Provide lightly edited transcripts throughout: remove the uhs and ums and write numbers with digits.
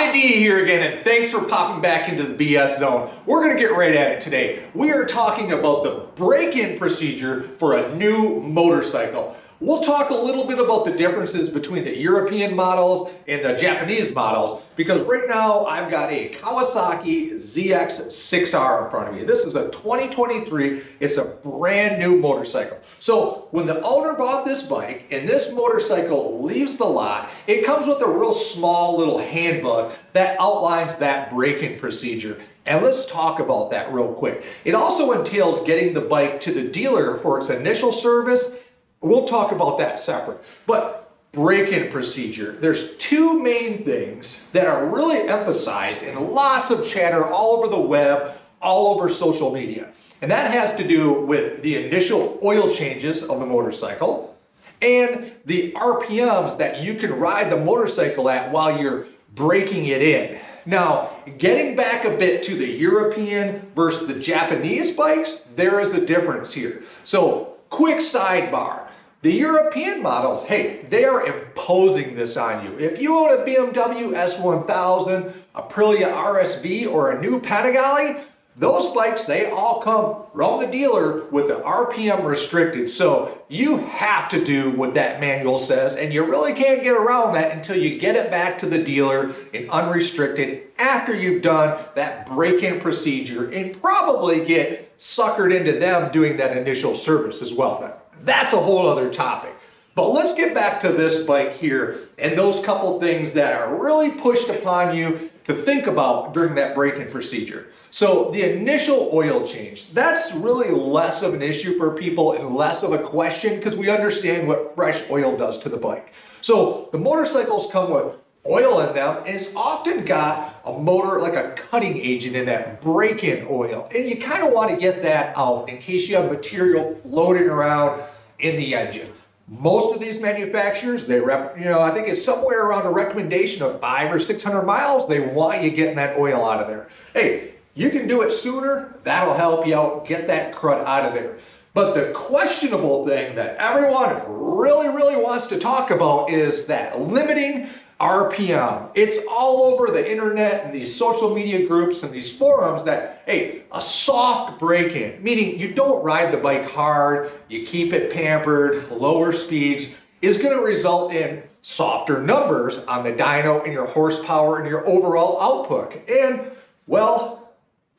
Hi, D here again, and thanks for popping back into the BS zone. We're going to get right at it today. We are talking about the break-in procedure for a new motorcycle. We'll talk a little bit about the differences between the European models and the Japanese models, because right now I've got a Kawasaki Gsxr1000 in front of me. This is a 2023, it's a brand new motorcycle. So when the owner bought this bike and this motorcycle leaves the lot, it comes with a real small little handbook that outlines that break-in procedure. And let's talk about that real quick. It also entails getting the bike to the dealer for its initial service. We'll talk about that separate. But break-in procedure, there's two main things that are really emphasized in lots of chatter all over the web, all over social media. And that has to do with the initial oil changes of the motorcycle and the RPMs that you can ride the motorcycle at while you're breaking it in. Now, getting back a bit to the European versus the Japanese bikes, there is a difference here. So, quick sidebar. The European models, hey, they are imposing this on you. If you own a BMW S1000, Aprilia RSV, or a new Panigale, those bikes, they all come from the dealer with the RPM restricted. So you have to do what that manual says, and you really can't get around that until you get it back to the dealer in unrestricted after you've done that break-in procedure and probably get suckered into them doing that initial service as well. That's a whole other topic. But let's get back to this bike here and those couple things that are really pushed upon you to think about during that break-in procedure. So the initial oil change, that's really less of an issue for people and less of a question because we understand what fresh oil does to the bike. So the motorcycles come with oil in them, and it's often got a motor, like a cutting agent in that break-in oil. And you kind of want to get that out in case you have material floating around in the engine. Most of these manufacturers, I think it's somewhere around a recommendation of 500 or 600 miles. They want you getting that oil out of there. Hey, you can do it sooner. That'll help you out, get that crud out of there. But the questionable thing that everyone really wants to talk about is that limiting RPM. It's all over the internet and these social media groups and these forums that, hey, a soft break-in, meaning you don't ride the bike hard, you keep it pampered, lower speeds, is going to result in softer numbers on the dyno and your horsepower and your overall output. And, well,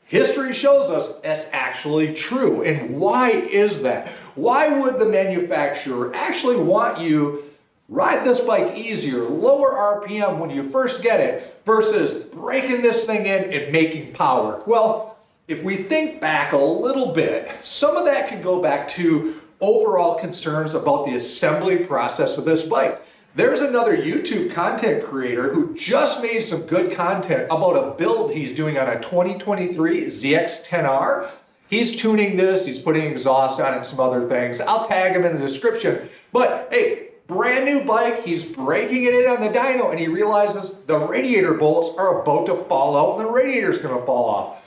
history shows us that's actually true. And why is that? Why would the manufacturer actually want you ride this bike easier, lower RPM when you first get it, versus breaking this thing in and making power? Well, if we think back a little bit, some of that can go back to overall concerns about the assembly process of this bike. There's another YouTube content creator who just made some good content about a build he's doing on a 2023 ZX10R. He's tuning this, he's putting exhaust on it and some other things. I'll tag him in the description. But hey, brand new bike, he's breaking it in on the dyno and he realizes the radiator bolts are about to fall out and the radiator's gonna fall off.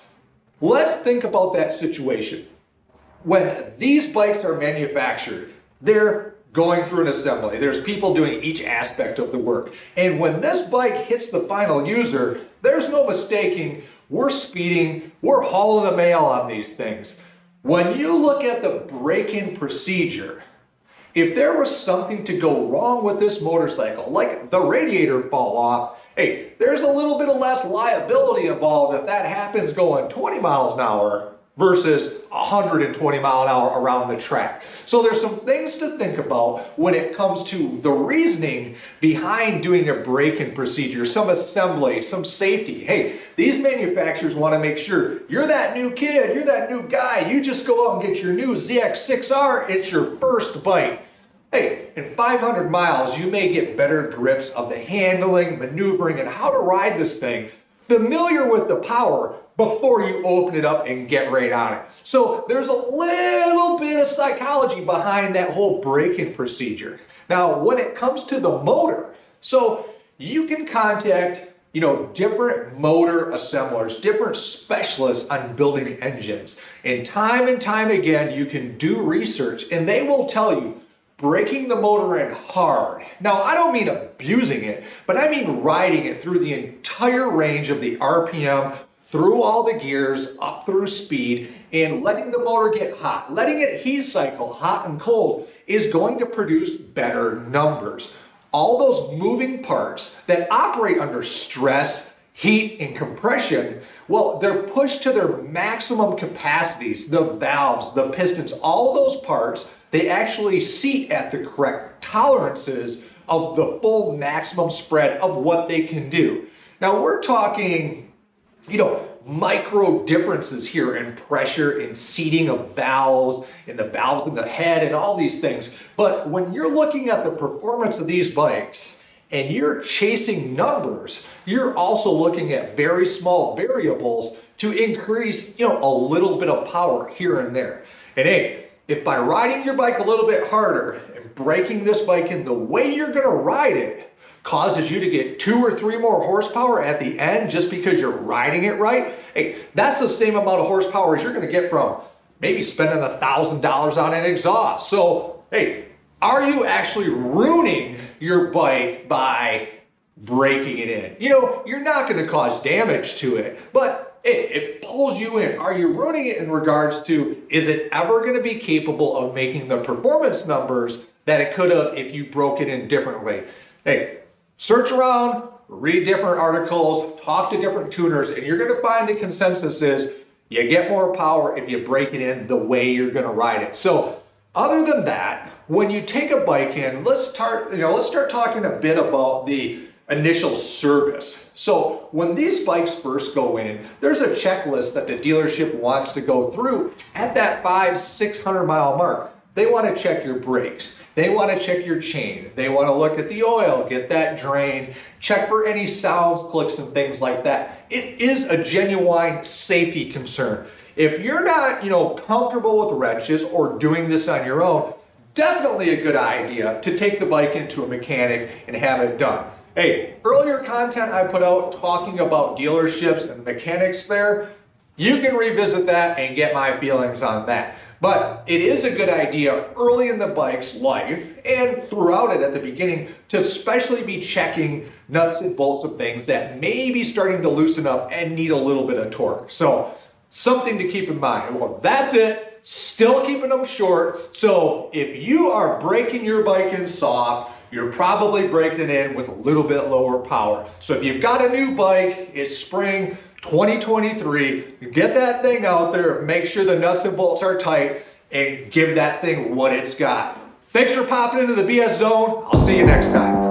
Let's think about that situation. When these bikes are manufactured, they're going through an assembly. There's people doing each aspect of the work. And when this bike hits the final user, there's no mistaking, we're speeding, we're hauling the mail on these things. When you look at the break-in procedure, if there was something to go wrong with this motorcycle, like the radiator fall off, hey, there's a little bit of less liability involved if that happens going 20 miles an hour versus 120 mile an hour around the track. So there's some things to think about when it comes to the reasoning behind doing a break-in procedure, some assembly, some safety. Hey, these manufacturers want to make sure you're that new kid, you're that new guy, you just go out and get your new ZX6R, it's your first bike. Hey, in 500 miles, you may get better grips of the handling, maneuvering, and how to ride this thing, familiar with the power before you open it up and get right on it. So there's a little bit of psychology behind that whole break-in procedure. Now, when it comes to the motor, so you can contact, different motor assemblers, different specialists on building engines. And time again, you can do research and they will tell you breaking the motor in hard. Now, I don't mean abusing it, but I mean riding it through the entire range of the RPM, through all the gears, up through speed, and letting the motor get hot. Letting it heat cycle hot and cold is going to produce better numbers. All those moving parts that operate under stress, heat, and compression, well, they're pushed to their maximum capacities. The valves, the pistons, all those parts, they actually seat at the correct tolerances of the full maximum spread of what they can do. Now, we're talking, micro differences here in pressure, in seating of valves, in the valves in the head, and all these things. But when you're looking at the performance of these bikes and you're chasing numbers, you're also looking at very small variables to increase, a little bit of power here and there. And hey, if by riding your bike a little bit harder and breaking this bike in the way you're gonna ride it causes you to get 2 or 3 more horsepower at the end just because you're riding it right, hey, that's the same amount of horsepower as you're gonna get from maybe spending $1,000 on an exhaust. So, hey, are you actually ruining your bike by breaking it in? You're not gonna cause damage to it, but hey, it pulls you in. Are you ruining it in regards to, is it ever gonna be capable of making the performance numbers that it could have if you broke it in differently? Hey, search around, read different articles, talk to different tuners, and you're gonna find the consensus is you get more power if you break it in the way you're gonna ride it. So other than that, when you take a bike in, let's start talking a bit about the initial service. So when these bikes first go in, there's a checklist that the dealership wants to go through at that 500-600 mile mark. They want to check your brakes. They want to check your chain. They want to look at the oil, get that drained, check for any sounds, clicks, and things like that. It is a genuine safety concern. If you're not, comfortable with wrenches or doing this on your own, definitely a good idea to take the bike into a mechanic and have it done. Hey, earlier content I put out talking about dealerships and mechanics there, you can revisit that and get my feelings on that. But it is a good idea early in the bike's life and throughout it at the beginning to especially be checking nuts and bolts of things that may be starting to loosen up and need a little bit of torque. So something to keep in mind. Well, that's it. Still keeping them short. So if you are breaking your bike in soft, you're probably breaking it in with a little bit lower power. So if you've got a new bike, it's spring 2023, get that thing out there, make sure the nuts and bolts are tight, and give that thing what it's got. Thanks for popping into the BS Zone. I'll see you next time.